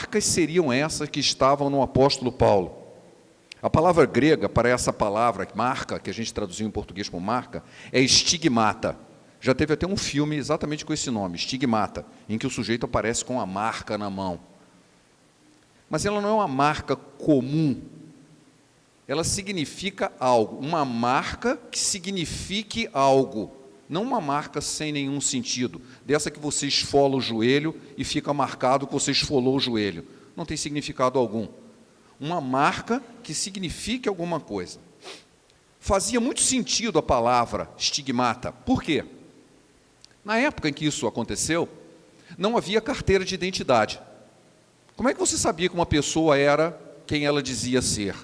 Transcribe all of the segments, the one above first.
marcas seriam essas que estavam no apóstolo Paulo? A palavra grega para essa palavra, marca, que a gente traduziu em português como marca, é estigmata. Já teve até um filme exatamente com esse nome, estigmata, em que o sujeito aparece com a marca na mão. Mas ela não é uma marca comum. Ela significa algo, uma marca que signifique algo. Não uma marca sem nenhum sentido, dessa que você esfola o joelho e fica marcado que você esfolou o joelho. Não tem significado algum. Uma marca que signifique alguma coisa. Fazia muito sentido a palavra estigmata. Por quê? Na época em que isso aconteceu, não havia carteira de identidade. Como é que você sabia que uma pessoa era quem ela dizia ser,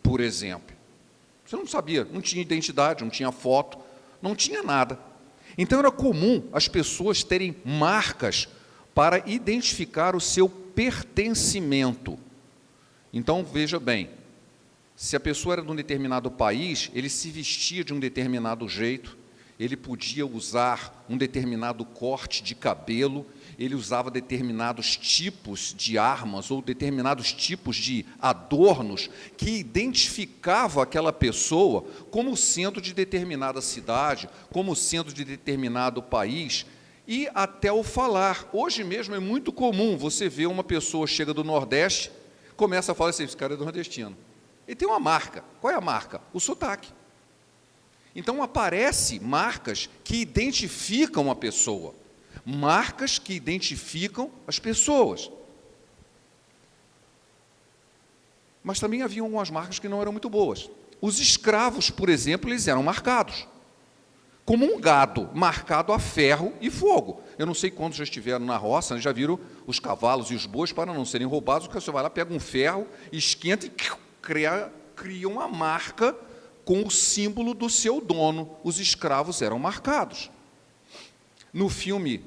por exemplo? Você não sabia, não tinha identidade, não tinha foto, não tinha nada. Então era comum as pessoas terem marcas para identificar o seu pertencimento. Então veja bem, se a pessoa era de um determinado país, ele se vestia de um determinado jeito, ele podia usar um determinado corte de cabelo, ele usava determinados tipos de armas ou determinados tipos de adornos que identificavam aquela pessoa como sendo de determinada cidade, como sendo de determinado país, e até o falar. Hoje mesmo é muito comum você ver uma pessoa chega do Nordeste, começa a falar assim, esse cara é nordestino. Ele tem uma marca. Qual é a marca? O sotaque. Então aparecem marcas que identificam a pessoa. Marcas que identificam as pessoas. Mas também havia algumas marcas que não eram muito boas. Os escravos, por exemplo, eles eram marcados. Como um gado marcado a ferro e fogo. Eu não sei quantos já estiveram na roça, né, já viram os cavalos e os bois para não serem roubados, porque você vai lá, pega um ferro, esquenta e cria uma marca com o símbolo do seu dono. Os escravos eram marcados. No filme,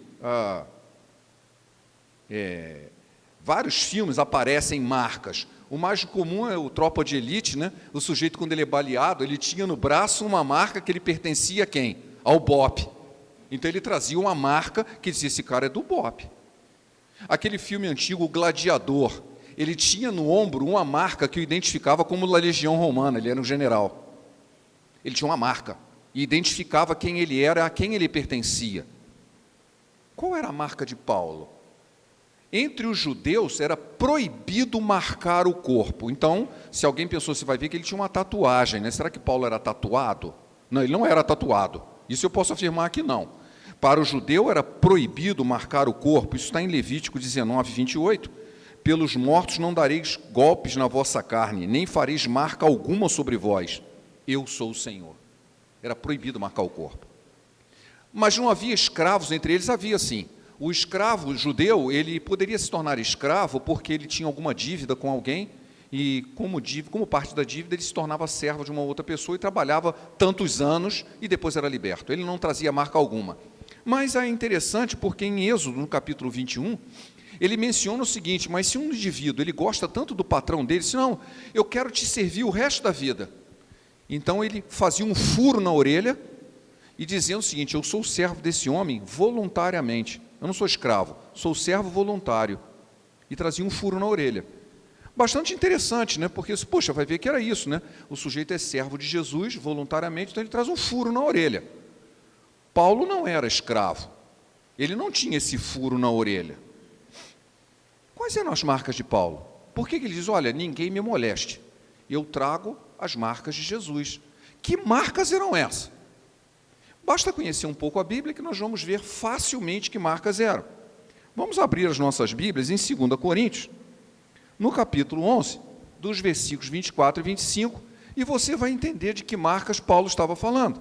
vários filmes aparecem marcas. O mais comum é o Tropa de Elite, né? O sujeito, quando ele é baleado, ele tinha no braço uma marca que ele pertencia a quem? Ao BOPE. Então ele trazia uma marca que dizia, esse cara é do BOPE. Aquele filme antigo, O Gladiador, ele tinha no ombro uma marca que o identificava como da Legião Romana, ele era um general. Ele tinha uma marca e identificava quem ele era, a quem ele pertencia. Qual era a marca de Paulo? Entre os judeus era proibido marcar o corpo. Então, se alguém pensou, você vai ver que ele tinha uma tatuagem, né? Será que Paulo era tatuado? Não, ele não era tatuado. Isso eu posso afirmar que não. Para o judeu era proibido marcar o corpo. Isso está em Levítico 19, 28. Pelos mortos não dareis golpes na vossa carne, nem fareis marca alguma sobre vós. Eu sou o Senhor. Era proibido marcar o corpo. Mas não havia escravos, entre eles havia sim. O escravo judeu, ele poderia se tornar escravo porque ele tinha alguma dívida com alguém e, como parte da dívida, ele se tornava servo de uma outra pessoa e trabalhava tantos anos e depois era liberto. Ele não trazia marca alguma. Mas é interessante porque em Êxodo, no capítulo 21, ele menciona o seguinte, mas se um indivíduo ele gosta tanto do patrão dele, diz, não, eu quero te servir o resto da vida. Então ele fazia um furo na orelha e dizendo o seguinte, eu sou servo desse homem voluntariamente. Eu não sou escravo, sou servo voluntário. E trazia um furo na orelha. Bastante interessante, né? Porque, poxa, vai ver que era isso, né? O sujeito é servo de Jesus voluntariamente, então ele traz um furo na orelha. Paulo não era escravo. Ele não tinha esse furo na orelha. Quais eram as marcas de Paulo? Por que ele diz, olha, ninguém me moleste? Eu trago as marcas de Jesus. Que marcas eram essas? Basta conhecer um pouco a Bíblia que nós vamos ver facilmente que marcas eram. Vamos abrir as nossas Bíblias em 2 Coríntios, no capítulo 11, dos versículos 24 e 25, e você vai entender de que marcas Paulo estava falando.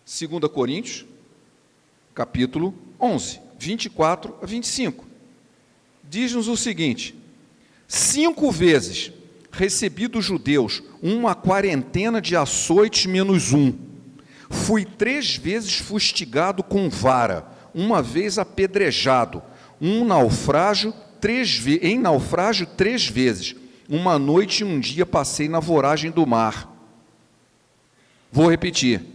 Segunda Coríntios, capítulo 11, 24 a 25. Diz-nos o seguinte, 5 vezes recebi dos judeus uma quarentena de açoites menos um. Fui 3 vezes fustigado com vara, uma vez apedrejado, em naufrágio 3 vezes. Uma noite e um dia passei na voragem do mar. Vou repetir.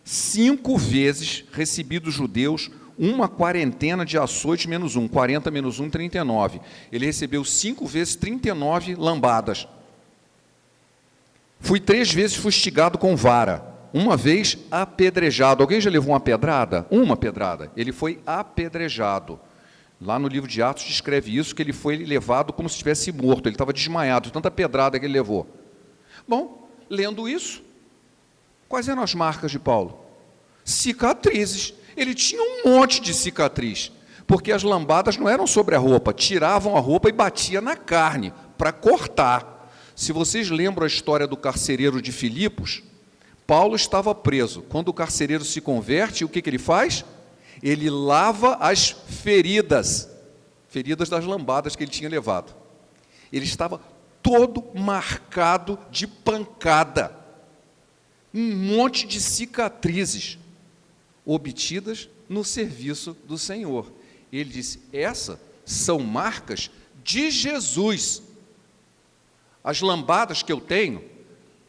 5 vezes recebi dos judeus uma quarentena de açoite menos 1, 40 menos 1, 39. Ele recebeu 5 vezes 39 lambadas. Fui 3 vezes fustigado com vara, uma vez apedrejado. Alguém já levou uma pedrada? Uma pedrada. Ele foi apedrejado. Lá no livro de Atos descreve isso, que ele foi levado como se estivesse morto. Ele estava desmaiado, tanta pedrada que ele levou. Bom, lendo isso, quais eram as marcas de Paulo? Cicatrizes. Ele tinha um monte de cicatriz, porque as lambadas não eram sobre a roupa, tiravam a roupa e batia na carne, para cortar. Se vocês lembram a história do carcereiro de Filipos, Paulo estava preso. Quando o carcereiro se converte, o que ele faz? Ele lava as feridas das lambadas que ele tinha levado. Ele estava todo marcado de pancada, um monte de cicatrizes obtidas no serviço do Senhor. Ele disse, essas são marcas de Jesus. As lambadas que eu tenho,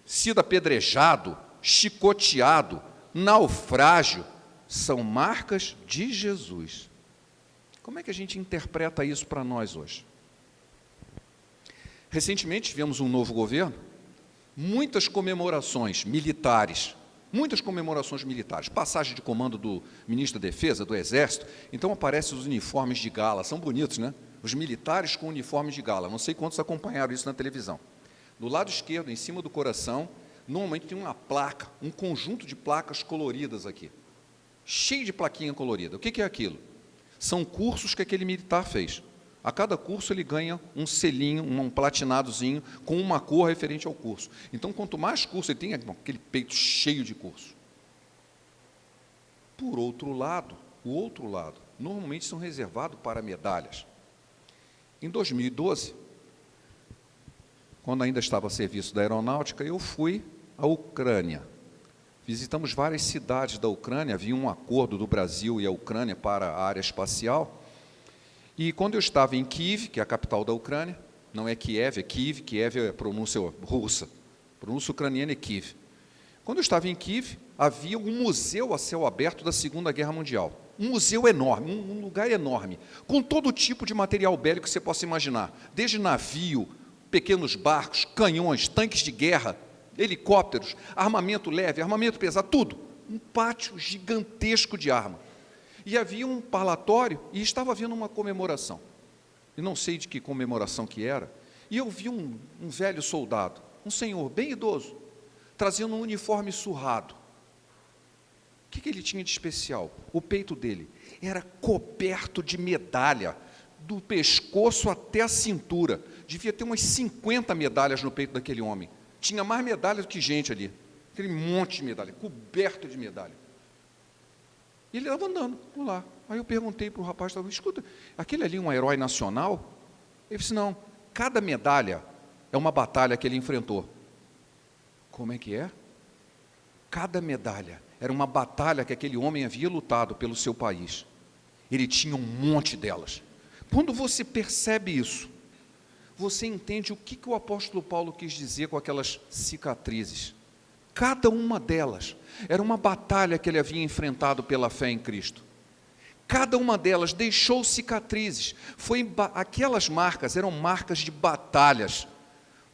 sido apedrejado, chicoteado, naufrágio, são marcas de Jesus. Como é que a gente interpreta isso para nós hoje? Recentemente tivemos um novo governo, muitas comemorações militares, passagem de comando do ministro da Defesa, do Exército, então aparecem os uniformes de gala, são bonitos, né? Os militares com uniformes de gala, não sei quantos acompanharam isso na televisão. Do lado esquerdo, em cima do coração, normalmente tem uma placa, um conjunto de placas coloridas aqui, cheio de plaquinha colorida. O que é aquilo? São cursos que aquele militar fez. A cada curso ele ganha um selinho, um platinadozinho, com uma cor referente ao curso. Então, quanto mais curso ele tem, aquele peito cheio de curso. Por outro lado, o outro lado, normalmente são reservados para medalhas. Em 2012, quando ainda estava a serviço da aeronáutica, eu fui à Ucrânia. Visitamos várias cidades da Ucrânia, havia um acordo do Brasil e a Ucrânia para a área espacial. E quando eu estava em Kiev, que é a capital da Ucrânia, não é Kiev, é Kiev, Kiev é a pronúncia russa, a pronúncia ucraniana é Kiev. Quando eu estava em Kiev, havia um museu a céu aberto da Segunda Guerra Mundial. Um museu enorme, um lugar enorme, com todo tipo de material bélico que você possa imaginar, desde navio, pequenos barcos, canhões, tanques de guerra, helicópteros, armamento leve, armamento pesado, tudo. Um pátio gigantesco de arma. E havia um parlatório e estava havendo uma comemoração. E não sei de que comemoração que era. E eu vi um velho soldado, um senhor bem idoso, trazendo um uniforme surrado. O que ele tinha de especial? O peito dele era coberto de medalha, do pescoço até a cintura. Devia ter umas 50 medalhas no peito daquele homem. Tinha mais medalhas do que gente ali. Aquele monte de medalha, coberto de medalha. E ele estava andando por lá. Aí eu perguntei para o rapaz, escuta, aquele ali é um herói nacional? Ele disse, não, cada medalha é uma batalha que ele enfrentou. Como é que é? Cada medalha era uma batalha que aquele homem havia lutado pelo seu país. Ele tinha um monte delas. Quando você percebe isso, você entende o que o apóstolo Paulo quis dizer com aquelas cicatrizes. Cada uma delas era uma batalha que ele havia enfrentado pela fé em Cristo. Cada uma delas deixou cicatrizes. Aquelas marcas eram marcas de batalhas.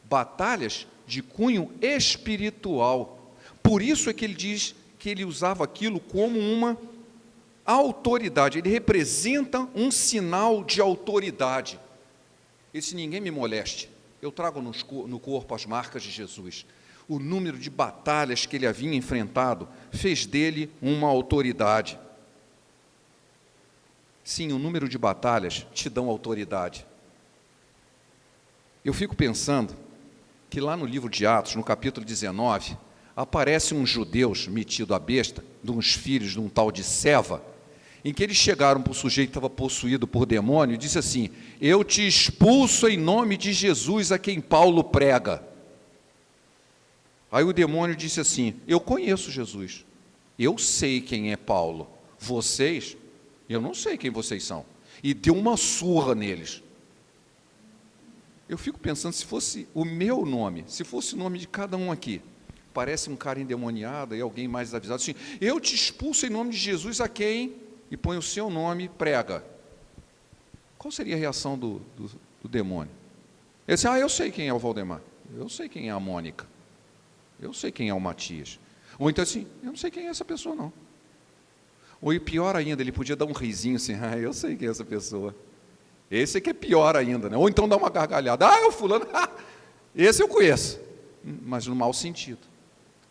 Batalhas de cunho espiritual. Por isso é que ele diz que ele usava aquilo como uma autoridade. Ele representa um sinal de autoridade. E se ninguém me moleste, eu trago no corpo as marcas de Jesus. O número de batalhas que ele havia enfrentado fez dele uma autoridade. Sim, o número de batalhas te dão autoridade. Eu fico pensando que lá no livro de Atos, no capítulo 19, aparece uns judeus metidos à besta, de uns filhos de um tal de Seva, em que eles chegaram para o sujeito que estava possuído por demônio e disse assim, eu te expulso em nome de Jesus a quem Paulo prega. Aí o demônio disse assim, eu conheço Jesus, eu sei quem é Paulo, vocês, eu não sei quem vocês são. E deu uma surra neles. Eu fico pensando, se fosse o meu nome, se fosse o nome de cada um aqui, parece um cara endemoniado e alguém mais avisado assim, eu te expulso em nome de Jesus a quem e põe o seu nome, prega. Qual seria a reação do demônio? Ele diz, eu sei quem é o Valdemar, eu sei quem é a Mônica, eu sei quem é o Matias. Ou então assim, eu não sei quem é essa pessoa não. Ou e pior ainda, ele podia dar um risinho assim, eu sei quem é essa pessoa. Esse é que é pior ainda, né? Ou então dar uma gargalhada, é o fulano, esse eu conheço, mas no mau sentido.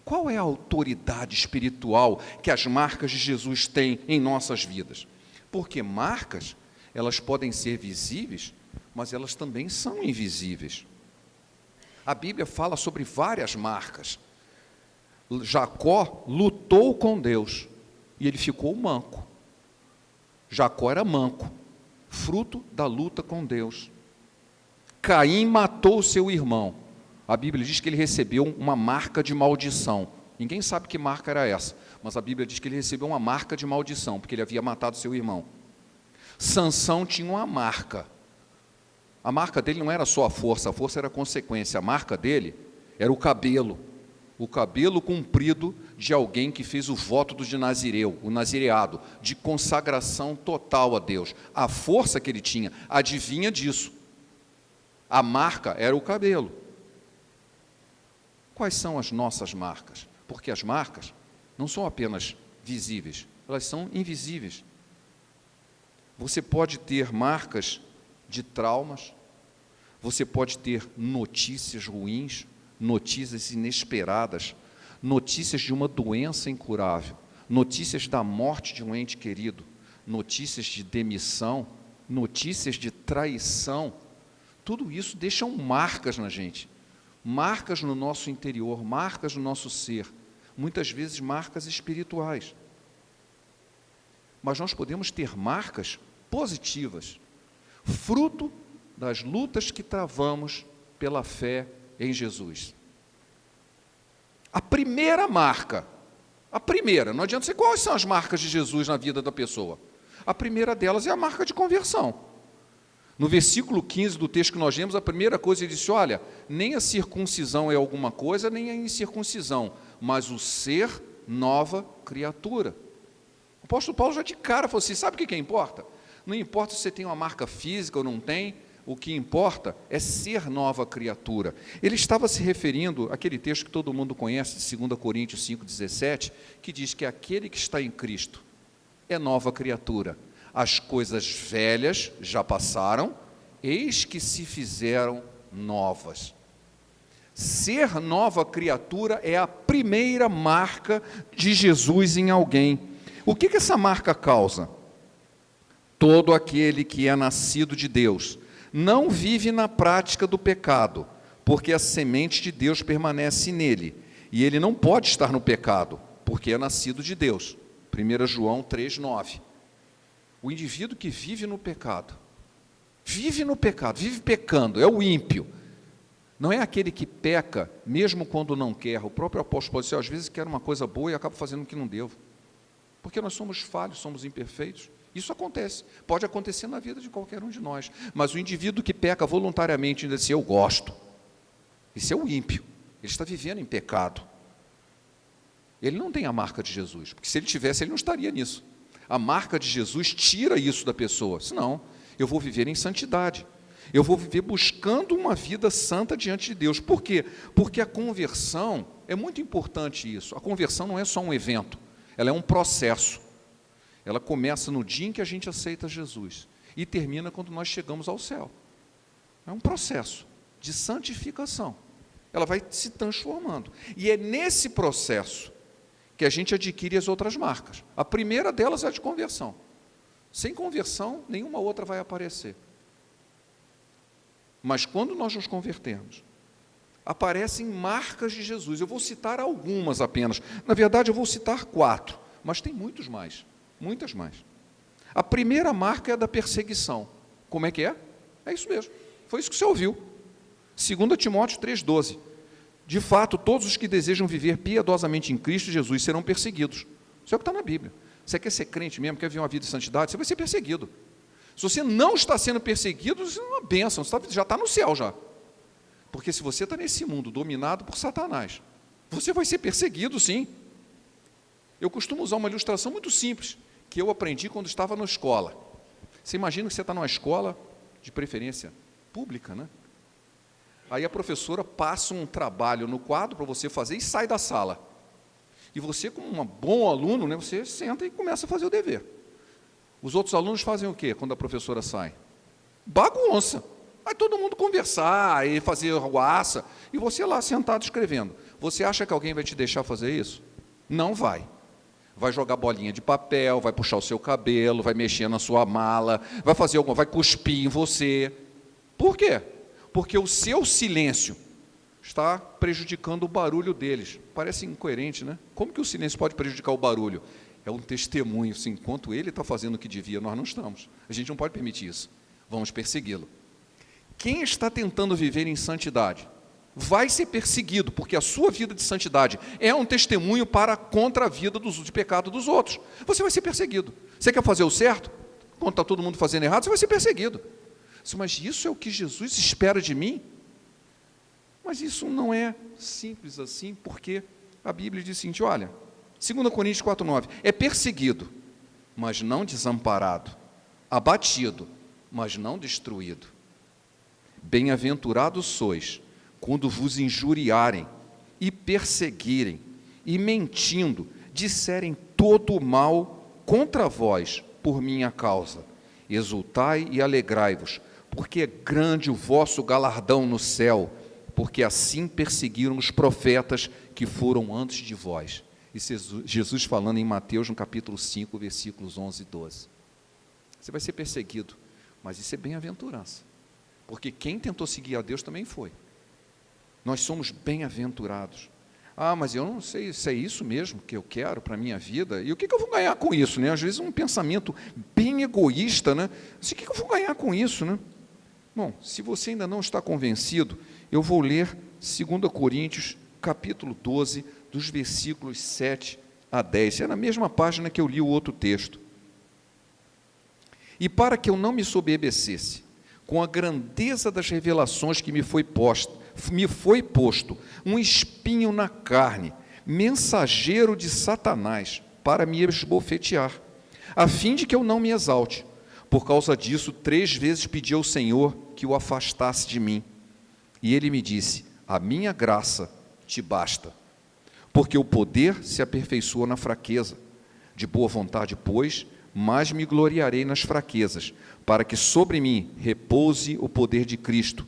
Qual é a autoridade espiritual que as marcas de Jesus têm em nossas vidas? Porque marcas, elas podem ser visíveis, mas elas também são invisíveis. A Bíblia fala sobre várias marcas. Jacó lutou com Deus e ele ficou manco. Jacó era manco, fruto da luta com Deus. Caim matou seu irmão. A Bíblia diz que ele recebeu uma marca de maldição. Ninguém sabe que marca era essa, mas a Bíblia diz que ele recebeu uma marca de maldição, porque ele havia matado seu irmão. Sansão tinha uma marca. A marca dele não era só a força era a consequência. A marca dele era o cabelo comprido de alguém que fez o voto de Nazireu, o nazireado, de consagração total a Deus. A força que ele tinha adivinha disso. A marca era o cabelo. Quais são as nossas marcas? Porque as marcas não são apenas visíveis, elas são invisíveis. Você pode ter marcas de traumas, você pode ter notícias ruins, notícias inesperadas, notícias de uma doença incurável, notícias da morte de um ente querido, notícias de demissão, notícias de traição. Tudo isso deixa marcas na gente, marcas no nosso interior, marcas no nosso ser, muitas vezes marcas espirituais. Mas nós podemos ter marcas positivas, fruto das lutas que travamos pela fé em Jesus. A primeira marca, não adianta ser quais são as marcas de Jesus na vida da pessoa. A primeira delas é a marca de conversão. No versículo 15 do texto que nós lemos, a primeira coisa ele disse, olha, nem a circuncisão é alguma coisa, nem a incircuncisão, mas o ser nova criatura. O apóstolo Paulo já de cara falou assim, sabe o que importa? Não importa se você tem uma marca física ou não tem, o que importa é ser nova criatura. Ele estava se referindo àquele texto que todo mundo conhece, de 2 Coríntios 5,17, que diz que aquele que está em Cristo é nova criatura. As coisas velhas já passaram, eis que se fizeram novas. Ser nova criatura é a primeira marca de Jesus em alguém. O que essa marca causa? Todo aquele que é nascido de Deus não vive na prática do pecado, porque a semente de Deus permanece nele, e ele não pode estar no pecado, porque é nascido de Deus. 1 João 3,9. O indivíduo que vive no pecado, vive pecando, é o ímpio. Não é aquele que peca, mesmo quando não quer. O próprio apóstolo pode dizer, às vezes quer uma coisa boa e acaba fazendo o que não devo. Porque nós somos falhos, somos imperfeitos. Isso acontece, pode acontecer na vida de qualquer um de nós. Mas o indivíduo que peca voluntariamente ainda diz, eu gosto. Esse é o ímpio, ele está vivendo em pecado. Ele não tem a marca de Jesus, porque se ele tivesse, ele não estaria nisso. A marca de Jesus tira isso da pessoa. Senão, eu vou viver em santidade. Eu vou viver buscando uma vida santa diante de Deus. Por quê? Porque a conversão, é muito importante isso. A conversão não é só um evento, ela é um processo. Ela começa no dia em que a gente aceita Jesus e termina quando nós chegamos ao céu. É um processo de santificação. Ela vai se transformando. E é nesse processo que a gente adquire as outras marcas. A primeira delas é a de conversão. Sem conversão, nenhuma outra vai aparecer. Mas quando nós nos convertemos, aparecem marcas de Jesus. Eu vou citar algumas apenas. Na verdade, eu vou citar 4, mas tem muitas mais. A primeira marca é a da perseguição. Como é que é? É isso mesmo. Foi isso que você ouviu. 2 Timóteo 3,12. De fato, todos os que desejam viver piedosamente em Cristo Jesus serão perseguidos. Isso é o que está na Bíblia. Você quer ser crente mesmo, quer viver uma vida de santidade, você vai ser perseguido. Se você não está sendo perseguido, isso é uma bênção, você já está no céu já. Porque se você está nesse mundo dominado por Satanás, você vai ser perseguido sim. Eu costumo usar uma ilustração muito simples, que eu aprendi quando estava na escola. Você imagina que você está numa escola, de preferência pública, né? Aí a professora passa um trabalho no quadro para você fazer e sai da sala. E você, como um bom aluno, né, você senta e começa a fazer o dever. Os outros alunos fazem o quê quando a professora sai? Bagunça. Vai todo mundo conversar e fazer arruaça, e você lá sentado escrevendo. Você acha que alguém vai te deixar fazer isso? Não vai. Vai jogar bolinha de papel, vai puxar o seu cabelo, vai mexer na sua mala, vai fazer alguma, vai cuspir em você. Por quê? Porque o seu silêncio está prejudicando o barulho deles. Parece incoerente, né? Como que o silêncio pode prejudicar o barulho? É um testemunho, assim, enquanto ele está fazendo o que devia, nós não estamos. A gente não pode permitir isso. Vamos persegui-lo. Quem está tentando viver em santidade vai ser perseguido, porque a sua vida de santidade é um testemunho contra a vida de pecado dos outros. Você vai ser perseguido. Você quer fazer o certo? Quando está todo mundo fazendo errado, você vai ser perseguido. Mas isso é o que Jesus espera de mim? Mas isso não é simples assim, porque a Bíblia diz o seguinte, olha, 2 Coríntios 4,9, é perseguido, mas não desamparado, abatido, mas não destruído. Bem-aventurados sois, quando vos injuriarem, e perseguirem, e mentindo, disserem todo o mal contra vós, por minha causa. Exultai e alegrai-vos, porque é grande o vosso galardão no céu, porque assim perseguiram os profetas que foram antes de vós. Isso é Jesus falando em Mateus, no capítulo 5, versículos 11 e 12. Você vai ser perseguido, mas isso é bem-aventurança, porque quem tentou seguir a Deus também foi. Nós somos bem-aventurados. Ah, mas eu não sei se é isso mesmo que eu quero para a minha vida, e o que eu vou ganhar com isso, né? Às vezes um pensamento bem egoísta, né? O que eu vou ganhar com isso, né? Bom, se você ainda não está convencido, eu vou ler 2 Coríntios, capítulo 12, dos versículos 7 a 10. É na mesma página que eu li o outro texto. E para que eu não me soberbecesse com a grandeza das revelações que me foi posto um espinho na carne, mensageiro de Satanás, para me esbofetear, a fim de que eu não me exalte. Por causa disso, 3 vezes pedi ao Senhor que o afastasse de mim. E ele me disse, a minha graça te basta, porque o poder se aperfeiçoa na fraqueza. De boa vontade, pois, mas me gloriarei nas fraquezas, para que sobre mim repouse o poder de Cristo,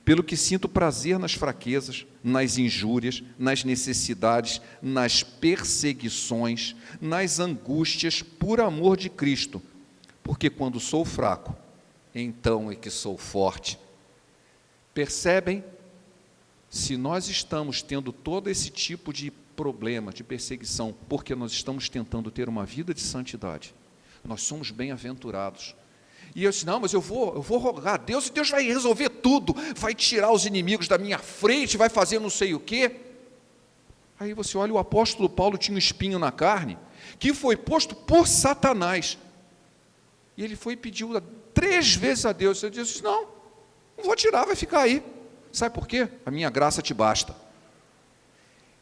pelo que sinto prazer nas fraquezas, nas injúrias, nas necessidades, nas perseguições, nas angústias, por amor de Cristo, porque quando sou fraco, então é que sou forte. Percebem? Se nós estamos tendo todo esse tipo de problema, de perseguição, porque nós estamos tentando ter uma vida de santidade, nós somos bem-aventurados. E eu disse, não, mas eu vou rogar a Deus, e Deus vai resolver tudo, vai tirar os inimigos da minha frente, vai fazer não sei o quê. Aí você olha, o apóstolo Paulo tinha um espinho na carne, que foi posto por Satanás, e ele foi e pediu 3 vezes a Deus. Ele disse, não vou tirar, vai ficar aí. Sabe por quê? A minha graça te basta.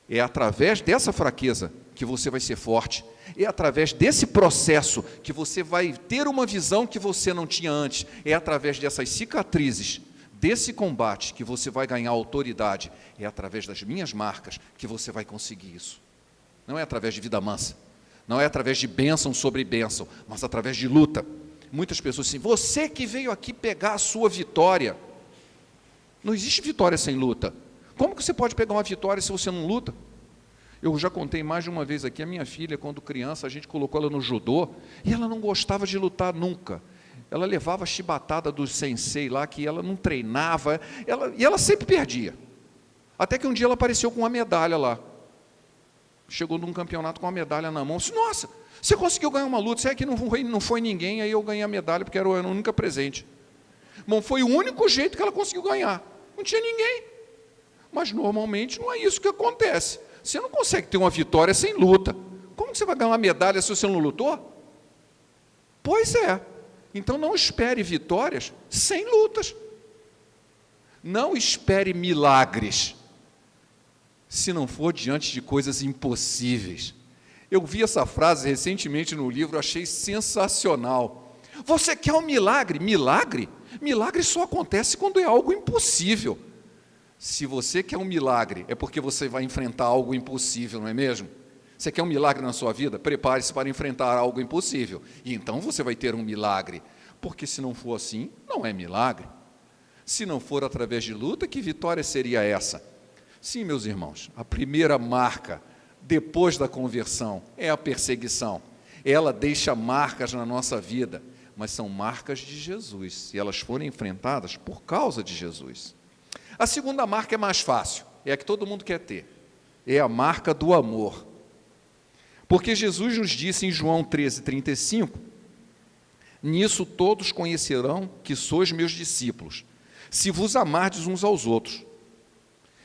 É através dessa fraqueza que você vai ser forte, é através desse processo que você vai ter uma visão que você não tinha antes, é através dessas cicatrizes, desse combate que você vai ganhar autoridade, é através das minhas marcas que você vai conseguir isso. Não é através de vida mansa, não é através de bênção sobre bênção, mas através de luta. Muitas pessoas dizem, você que veio aqui pegar a sua vitória. Não existe vitória sem luta. Como que você pode pegar uma vitória se você não luta? Eu já contei mais de uma vez aqui, a minha filha, quando criança, a gente colocou ela no judô, e ela não gostava de lutar nunca. Ela levava a chibatada do sensei lá, que ela não treinava, e ela sempre perdia. Até que um dia ela apareceu com uma medalha lá. Chegou num campeonato com uma medalha na mão, disse, nossa, você conseguiu ganhar uma luta, é que não foi ninguém, aí eu ganhei a medalha, porque era o único presente. Bom, foi o único jeito que ela conseguiu ganhar, não tinha ninguém. Mas normalmente não é isso que acontece. Você não consegue ter uma vitória sem luta. Como que você vai ganhar uma medalha se você não lutou? Pois é. Então não espere vitórias sem lutas. Não espere milagres se não for diante de coisas impossíveis. Eu vi essa frase recentemente no livro, achei sensacional. Você quer um milagre? Milagre? Milagre só acontece quando é algo impossível. Se você quer um milagre, é porque você vai enfrentar algo impossível, não é mesmo? Você quer um milagre na sua vida? Prepare-se para enfrentar algo impossível. E então você vai ter um milagre. Porque se não for assim, não é milagre. Se não for através de luta, que vitória seria essa? Sim, meus irmãos, a primeira marca depois da conversão é a perseguição. Ela deixa marcas na nossa vida, mas são marcas de Jesus, se elas forem enfrentadas por causa de Jesus. A segunda marca é mais fácil, é a que todo mundo quer ter, é a marca do amor. Porque Jesus nos disse em João 13:35, nisso todos conhecerão que sois meus discípulos, se vos amardes uns aos outros.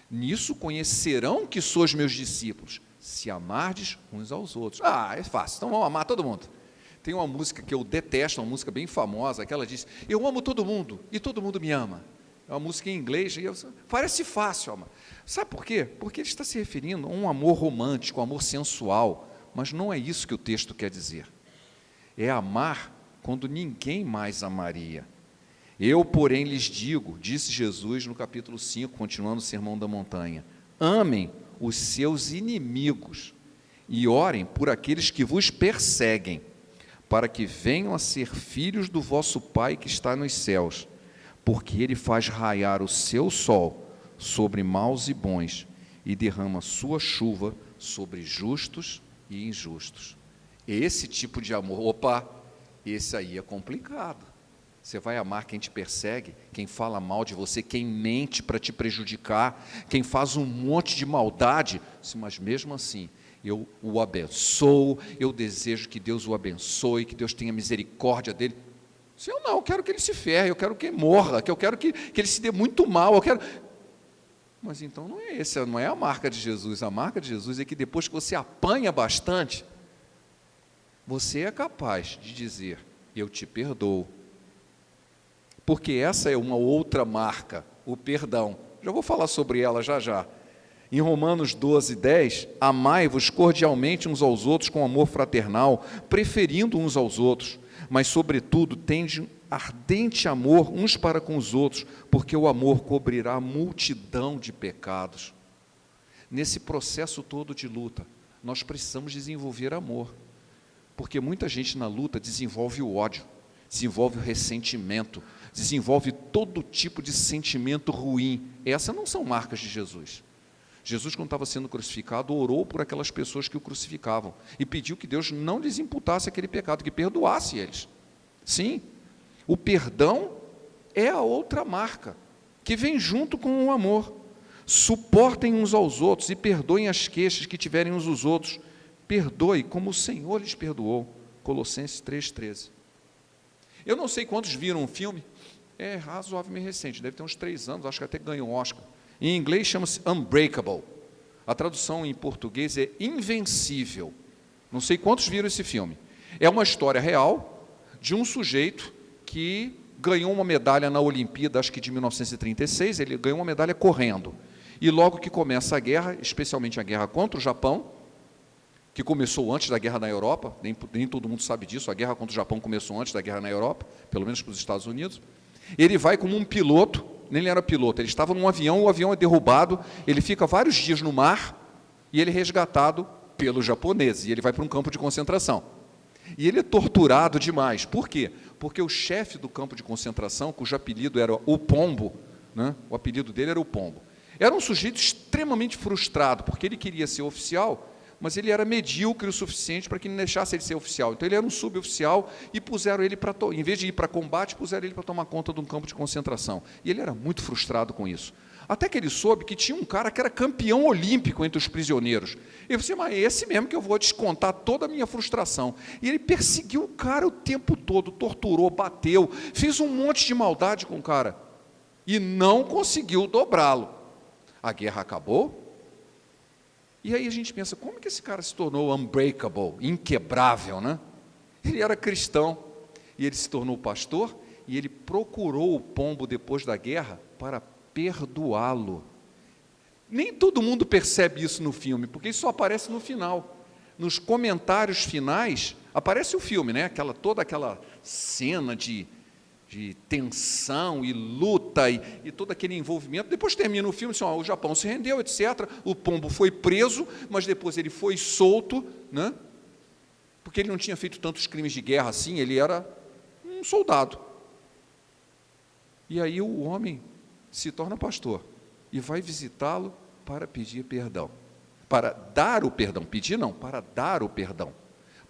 Nisso conhecerão que sois meus discípulos, se amardes uns aos outros. É fácil, então vamos amar todo mundo. Tem uma música que eu detesto, uma música bem famosa, que ela diz, eu amo todo mundo e todo mundo me ama. É uma música em inglês, parece fácil, amar. Sabe por quê? Porque ele está se referindo a um amor romântico, um amor sensual, mas não é isso que o texto quer dizer. É amar quando ninguém mais amaria. Eu, porém, lhes digo, disse Jesus no capítulo 5, continuando o Sermão da Montanha, amem os seus inimigos e orem por aqueles que vos perseguem, para que venham a ser filhos do vosso Pai que está nos céus, porque Ele faz raiar o seu sol sobre maus e bons e derrama sua chuva sobre justos e injustos. Esse tipo de amor, esse aí é complicado. Você vai amar quem te persegue, quem fala mal de você, quem mente para te prejudicar, quem faz um monte de maldade, mas mesmo assim, eu o abençoo, eu desejo que Deus o abençoe, que Deus tenha misericórdia dele. Se eu não, eu quero que ele se ferre, eu quero que ele morra, que eu quero que ele se dê muito mal, eu quero... Mas então não é essa, não é a marca de Jesus. A marca de Jesus é que depois que você apanha bastante, você é capaz de dizer, eu te perdoo. Porque essa é uma outra marca, o perdão. Já vou falar sobre ela já já. Em Romanos 12:10, amai-vos cordialmente uns aos outros com amor fraternal, preferindo uns aos outros, mas sobretudo tende ardente amor uns para com os outros, porque o amor cobrirá a multidão de pecados. Nesse processo todo de luta, nós precisamos desenvolver amor, porque muita gente na luta desenvolve o ódio, desenvolve o ressentimento, desenvolve todo tipo de sentimento ruim. Essas não são marcas de Jesus. Jesus, quando estava sendo crucificado, orou por aquelas pessoas que o crucificavam e pediu que Deus não lhes imputasse aquele pecado, que perdoasse eles. Sim, o perdão é a outra marca, que vem junto com o amor. Suportem uns aos outros e perdoem as queixas que tiverem uns dos outros. Perdoe como o Senhor lhes perdoou. Colossenses 3:13. Eu não sei quantos viram um filme, é razoavelmente recente, deve ter uns 3 anos, acho que até ganhou um Oscar. Em inglês chama-se Unbreakable. A tradução em português é Invencível. Não sei quantos viram esse filme. É uma história real de um sujeito que ganhou uma medalha na Olimpíada, acho que de 1936, ele ganhou uma medalha correndo. E logo que começa a guerra, especialmente a guerra contra o Japão, que começou antes da guerra na Europa, nem todo mundo sabe disso, a guerra contra o Japão começou antes da guerra na Europa, pelo menos para os Estados Unidos. Ele vai como um piloto, nem ele era piloto, ele estava num avião, o avião é derrubado, ele fica vários dias no mar, e ele é resgatado pelos japoneses, e ele vai para um campo de concentração. E ele é torturado demais. Por quê? Porque o chefe do campo de concentração, cujo apelido era o Pombo, né? O apelido dele era o Pombo, era um sujeito extremamente frustrado, porque ele queria ser oficial, mas ele era medíocre o suficiente para que não deixasse ele ser oficial. Então ele era um suboficial e puseram ele para, em vez de ir para combate, puseram ele para tomar conta de um campo de concentração. E ele era muito frustrado com isso. Até que ele soube que tinha um cara que era campeão olímpico entre os prisioneiros. Ele disse, mas é esse mesmo que eu vou descontar toda a minha frustração. E ele perseguiu o cara o tempo todo, torturou, bateu, fez um monte de maldade com o cara. E não conseguiu dobrá-lo. A guerra acabou. E aí a gente pensa, como que esse cara se tornou unbreakable, inquebrável, né? Ele era cristão, e ele se tornou pastor, e ele procurou o Pombo depois da guerra para perdoá-lo. Nem todo mundo percebe isso no filme, porque isso só aparece no final. nos comentários finais, aparece o filme, né? Toda aquela cena de tensão e luta e todo aquele envolvimento. Depois termina o filme, assim, o Japão se rendeu, etc. O pombo foi preso, mas depois ele foi solto, né? Porque ele não tinha feito tantos crimes de guerra assim, ele era um soldado. E aí o homem se torna pastor e vai visitá-lo para pedir perdão. Para dar o perdão, pedir não, para dar o perdão.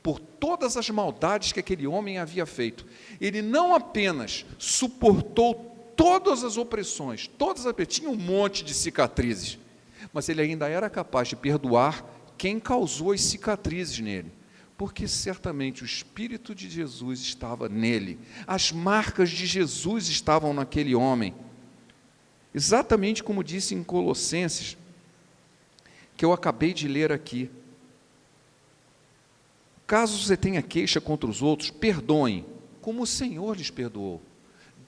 Por todas as maldades que aquele homem havia feito. Ele não apenas suportou todas as opressões, tinha um monte de cicatrizes, mas ele ainda era capaz de perdoar quem causou as cicatrizes nele. Porque certamente o Espírito de Jesus estava nele, as marcas de Jesus estavam naquele homem. Exatamente como disse em Colossenses, que eu acabei de ler aqui. Caso você tenha queixa contra os outros, perdoem, como o Senhor lhes perdoou.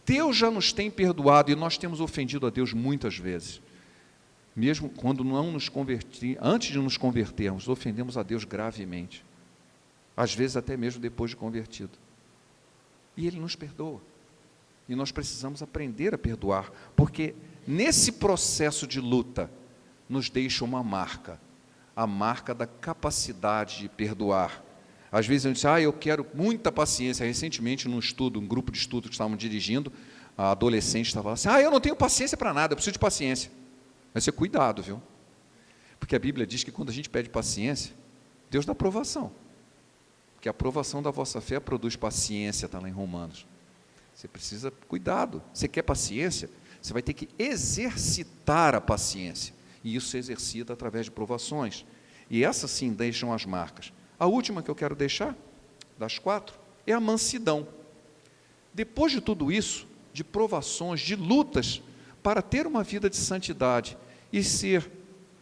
Deus já nos tem perdoado e nós temos ofendido a Deus muitas vezes. Mesmo quando não nos antes de nos convertermos, ofendemos a Deus gravemente. Às vezes até mesmo depois de convertido. E Ele nos perdoa. E nós precisamos aprender a perdoar, porque nesse processo de luta nos deixa uma marca, a marca da capacidade de perdoar. Às vezes a gente diz, eu quero muita paciência. Recentemente, num grupo de estudo que estávamos dirigindo, a adolescente estava assim, eu não tenho paciência para nada, eu preciso de paciência. Mas você cuidado, viu? Porque a Bíblia diz que quando a gente pede paciência, Deus dá aprovação. Porque a aprovação da vossa fé produz paciência, está lá em Romanos. Você precisa, cuidado, você quer paciência? Você vai ter que exercitar a paciência. E isso se exercita através de provações. E essas sim deixam as marcas. A última que eu quero deixar, das 4, é a mansidão. Depois de tudo isso, de provações, de lutas, para ter uma vida de santidade e ser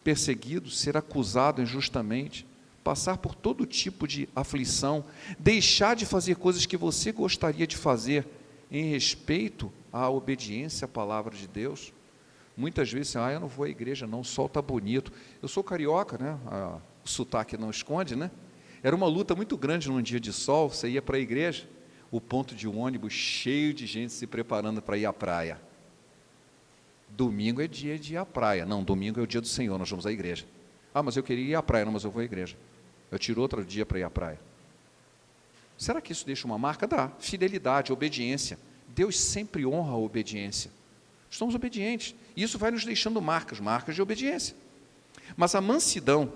perseguido, ser acusado injustamente, passar por todo tipo de aflição, deixar de fazer coisas que você gostaria de fazer em respeito à obediência à palavra de Deus. Muitas vezes, eu não vou à igreja não, o sol está bonito. Eu sou carioca, né? O sotaque não esconde, né? Era uma luta muito grande num dia de sol, você ia para a igreja, o ponto de um ônibus cheio de gente se preparando para ir à praia. Domingo é dia de ir à praia. Não, domingo é o dia do Senhor, nós vamos à igreja. Mas eu queria ir à praia. Não, mas eu vou à igreja. Eu tiro outro dia para ir à praia. Será que isso deixa uma marca? Dá. Fidelidade, obediência. Deus sempre honra a obediência. Somos obedientes. E isso vai nos deixando marcas de obediência. Mas a mansidão,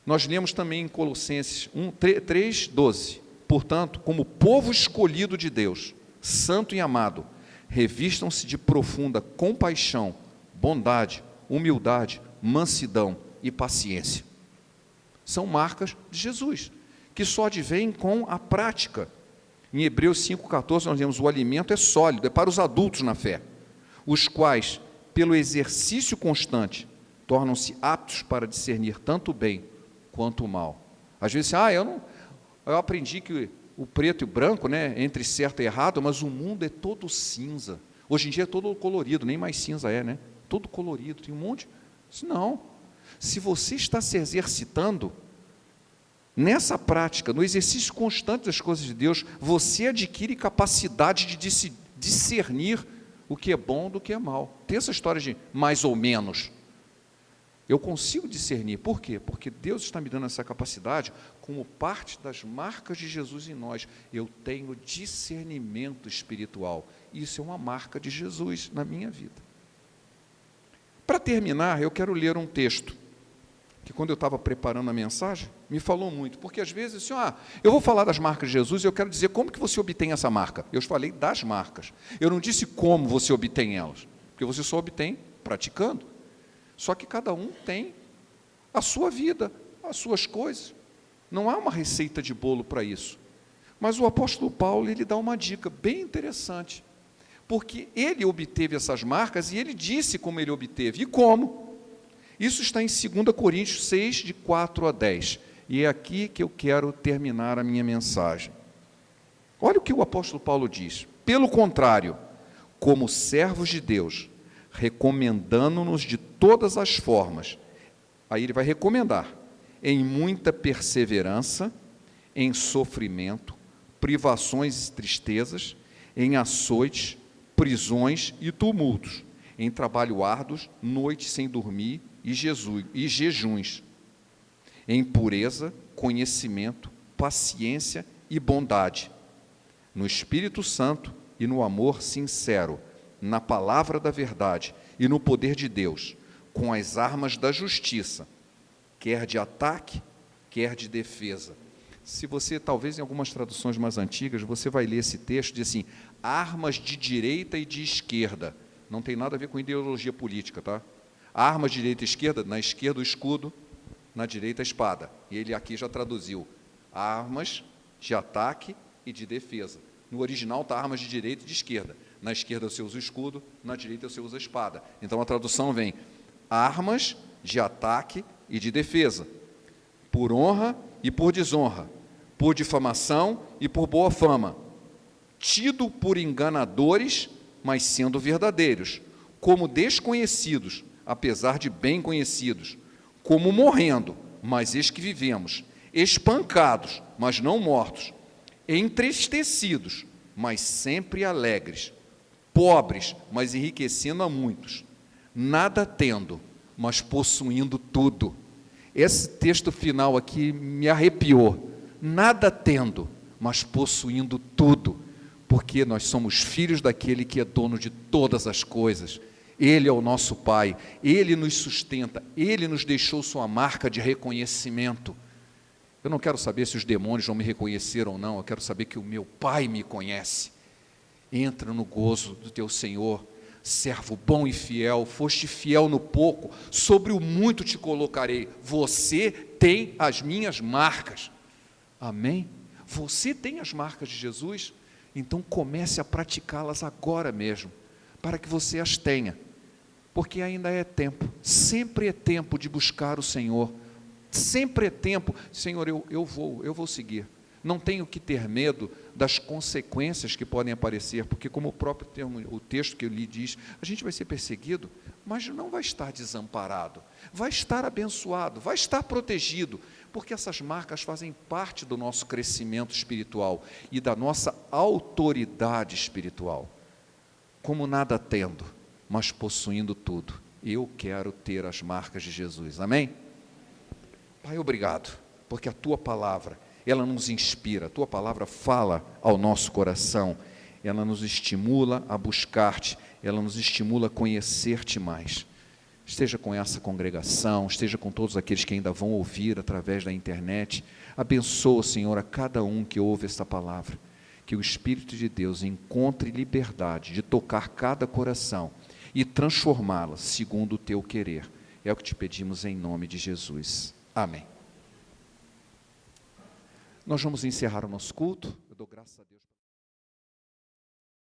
nós lemos também em Colossenses 3:12. Portanto, como povo escolhido de Deus, santo e amado, revistam-se de profunda compaixão, bondade, humildade, mansidão e paciência. São marcas de Jesus, que só advêm com a prática. Em Hebreus 5,14 nós lemos, o alimento é sólido, é para os adultos na fé, os quais, pelo exercício constante, tornam-se aptos para discernir tanto o bem quanto o mal. Às vezes, eu aprendi que o preto e o branco, né, entre certo e errado, mas o mundo é todo cinza. Hoje em dia é todo colorido, nem mais cinza é, né? Todo colorido, tem um monte. Não. Se você está se exercitando nessa prática, no exercício constante das coisas de Deus, você adquire capacidade de discernir o que é bom do que é mal. Tem essa história de mais ou menos. Eu consigo discernir. Por quê? Porque Deus está me dando essa capacidade como parte das marcas de Jesus em nós. Eu tenho discernimento espiritual. Isso é uma marca de Jesus na minha vida. Para terminar, eu quero ler um texto que, quando eu estava preparando a mensagem, me falou muito. Porque às vezes, eu vou falar das marcas de Jesus e eu quero dizer como que você obtém essa marca. Eu falei das marcas. Eu não disse como você obtém elas. Porque você só obtém praticando. Só que cada um tem a sua vida, as suas coisas. Não há uma receita de bolo para isso. Mas o apóstolo Paulo, ele dá uma dica bem interessante. Porque ele obteve essas marcas e ele disse como ele obteve. E como? Isso está em 2 Coríntios 6, de 4 a 10. E é aqui que eu quero terminar a minha mensagem. Olha o que o apóstolo Paulo diz. Pelo contrário, como servos de Deus, recomendando-nos de todas as formas, aí ele vai recomendar, em muita perseverança, em sofrimento, privações e tristezas, em açoites, prisões e tumultos, em trabalho árduos, noites sem dormir e jejuns, em pureza, conhecimento, paciência e bondade, no Espírito Santo e no amor sincero, na palavra da verdade e no poder de Deus, com as armas da justiça, quer de ataque, quer de defesa. Se você, talvez em algumas traduções mais antigas, você vai ler esse texto, diz assim, armas de direita e de esquerda. Não tem nada a ver com ideologia política, tá? Armas de direita e esquerda, na esquerda o escudo, na direita a espada. E ele aqui já traduziu, armas de ataque e de defesa. No original está armas de direita e de esquerda. Na esquerda você usa o escudo, na direita você usa a espada. Então a tradução vem, armas de ataque e de defesa, por honra e por desonra, por difamação e por boa fama, tido por enganadores, mas sendo verdadeiros, como desconhecidos, apesar de bem conhecidos, como morrendo, mas eis que vivemos, espancados, mas não mortos, entristecidos, mas sempre alegres, pobres, mas enriquecendo a muitos, nada tendo, mas possuindo tudo. Esse texto final aqui me arrepiou. Nada tendo, mas possuindo tudo, porque nós somos filhos daquele que é dono de todas as coisas. Ele é o nosso Pai, Ele nos sustenta, Ele nos deixou sua marca de reconhecimento. Eu não quero saber se os demônios vão me reconhecer ou não, eu quero saber que o meu Pai me conhece. Entra no gozo do teu Senhor, servo bom e fiel, foste fiel no pouco, sobre o muito te colocarei. Você tem as minhas marcas. Amém? Você tem as marcas de Jesus? Então comece a praticá-las agora mesmo, para que você as tenha, porque ainda é tempo, sempre é tempo de buscar o Senhor, sempre é tempo, Senhor, eu vou seguir, não tenho que ter medo das consequências que podem aparecer, porque como o próprio termo, o texto que eu li diz, a gente vai ser perseguido, mas não vai estar desamparado, vai estar abençoado, vai estar protegido, porque essas marcas fazem parte do nosso crescimento espiritual e da nossa autoridade espiritual. Como nada tendo, mas possuindo tudo, eu quero ter as marcas de Jesus, amém? Pai, obrigado, porque a Tua palavra, ela nos inspira, a Tua palavra fala ao nosso coração, ela nos estimula a buscar-te, ela nos estimula a conhecer-te mais. Esteja com essa congregação, esteja com todos aqueles que ainda vão ouvir através da internet. Abençoa, Senhor, a cada um que ouve esta palavra. Que o Espírito de Deus encontre liberdade de tocar cada coração e transformá-la segundo o Teu querer. É o que te pedimos em nome de Jesus. Amém. Nós vamos encerrar o nosso culto. Eu dou graças a Deus.